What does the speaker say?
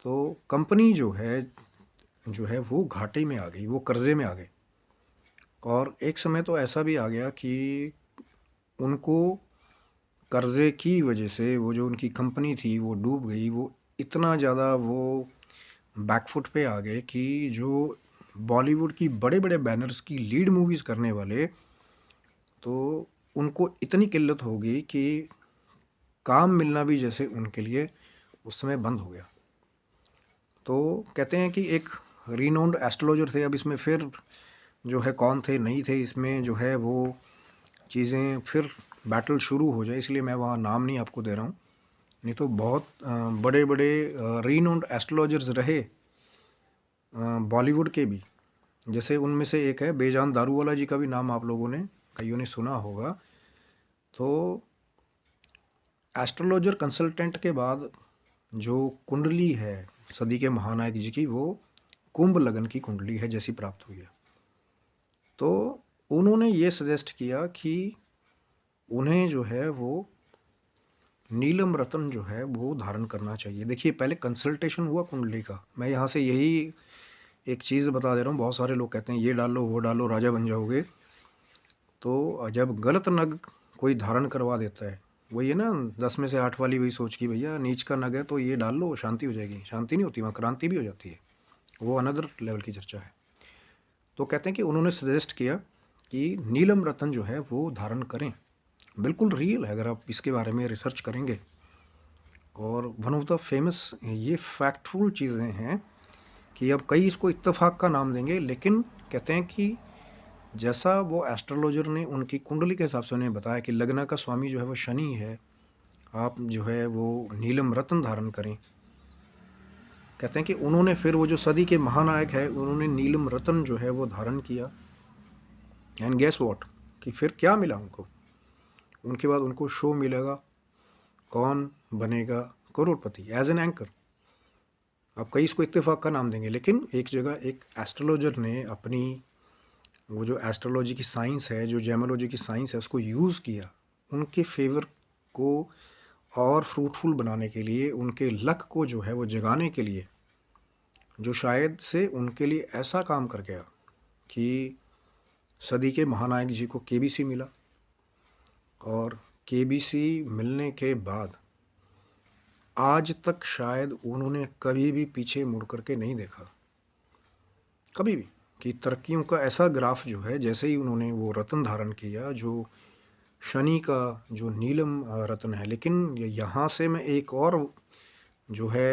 तो कंपनी जो है वो घाटे में आ गई, वो कर्ज़े में आ गए। और एक समय तो ऐसा भी आ गया कि उनको कर्ज़े की वजह से वो जो उनकी कंपनी थी वो डूब गई। वो इतना ज़्यादा वो बैकफुट पे आ गए कि जो बॉलीवुड की बड़े-बड़े बैनर्स की लीड मूवीज़ करने वाले, तो उनको इतनी किल्लत हो गई कि काम मिलना भी जैसे उनके लिए उस समय बंद हो गया। तो कहते हैं कि एक रिनाउंड एस्ट्रोलॉजर थे, अब इसमें फिर जो है कौन थे, नहीं थे, इसमें जो है वो चीज़ें फिर बैटल शुरू हो जाए, इसलिए मैं वहाँ नाम नहीं आपको दे रहा हूँ। नहीं तो बहुत बड़े-बड़े रिनाउंड एस्ट्रोलॉजर्स रहे बॉलीवुड के भी। जैसे उनमें से एक है बेजान दारूवाला जी का भी नाम आप लोगों ने कईयों ने सुना होगा। तो एस्ट्रोलॉजर कंसल्टेंट के बाद जो कुंडली है सदी के महानायक जी की, वो कुंभ लगन की कुंडली है जैसी प्राप्त हुई है। तो उन्होंने ये सजेस्ट किया कि उन्हें जो है वो नीलम रत्न जो है वो धारण करना चाहिए। देखिए, पहले कंसल्टेशन हुआ कुंडली का। मैं यहाँ से यही एक चीज़ बता दे रहा हूँ, बहुत सारे लोग कहते हैं ये डालो वो डालो राजा बन जाओगे। तो जब गलत नग कोई धारण करवा देता है, वही है ना 10 में से 8 वाली वही सोच की भैया नीच का नग है तो ये डाल लो शांति हो जाएगी। शांति नहीं होती, वहाँ क्रांति भी हो जाती है। वो अनदर लेवल की चर्चा है। तो कहते हैं कि उन्होंने सजेस्ट किया कि नीलम रतन जो है वो धारण करें। बिल्कुल रियल है, अगर आप इसके बारे में रिसर्च करेंगे। और वन ऑफ द फेमस ये फैक्टफुल चीज़ें हैं कि अब कई इसको इत्तेफाक का नाम देंगे, लेकिन कहते हैं कि जैसा वो एस्ट्रोलॉजर ने उनकी कुंडली के हिसाब से उन्हें बताया कि लग्न का स्वामी जो है वो शनि है, आप जो है वो नीलम रत्न धारण करें। कहते हैं कि उन्होंने फिर वो जो सदी के महानायक है उन्होंने नीलम रत्न जो है वो धारण किया। एंड गेस व्हाट, कि फिर क्या मिला उनको? उनके बाद उनको शो मिलेगा कौन बनेगा करोड़पति एज एन एंकर। अब कई इसको इत्तेफाक का नाम देंगे, लेकिन एक जगह एक एस्ट्रोलॉजर ने अपनी वो जो एस्ट्रोलॉजी की साइंस है, जो जेमोलॉजी की साइंस है, उसको यूज़ किया उनके फेवर को और फ्रूटफुल बनाने के लिए, उनके लक को जो है वो जगाने के लिए, जो शायद से उनके लिए ऐसा काम कर गया कि सदी के महानायक जी को केबीसी मिला। और केबीसी मिलने के बाद आज तक शायद उन्होंने कभी भी पीछे मुड़ करके नहीं देखा, कभी भी, कि तरक्कियों का ऐसा ग्राफ जो है, जैसे ही उन्होंने वो रत्न धारण किया जो शनि का जो नीलम रत्न है। लेकिन यहाँ से मैं एक और जो है